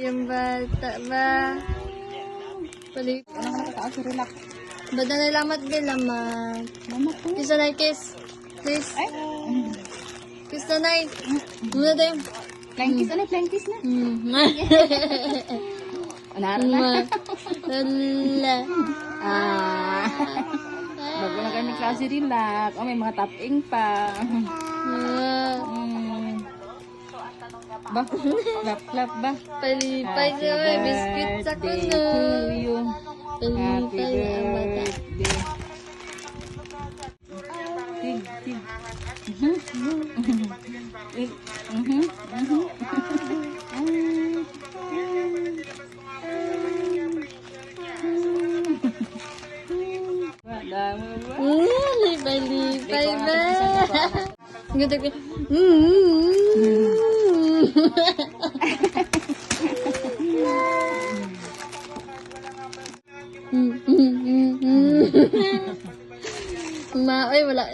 Yung bata ba? Balik. Ano ka nakataas, relax. Ba't na nilamat bilamat? Mamat ko. Kiss na nai, kiss. Please. Ay. Kiss na nai. Muna tayo. Flying kiss, ano? Flying kiss na. Anara na. Wala. Bago na kami klase relax. Oh, may mga tapping pa. Ba? Lap ba? Palipay siya, may biscuit sa kuno. Happy Palipay ang bata. birthday. Tig, tig. Lipay ba? Ganda ka. Ma, ay wala.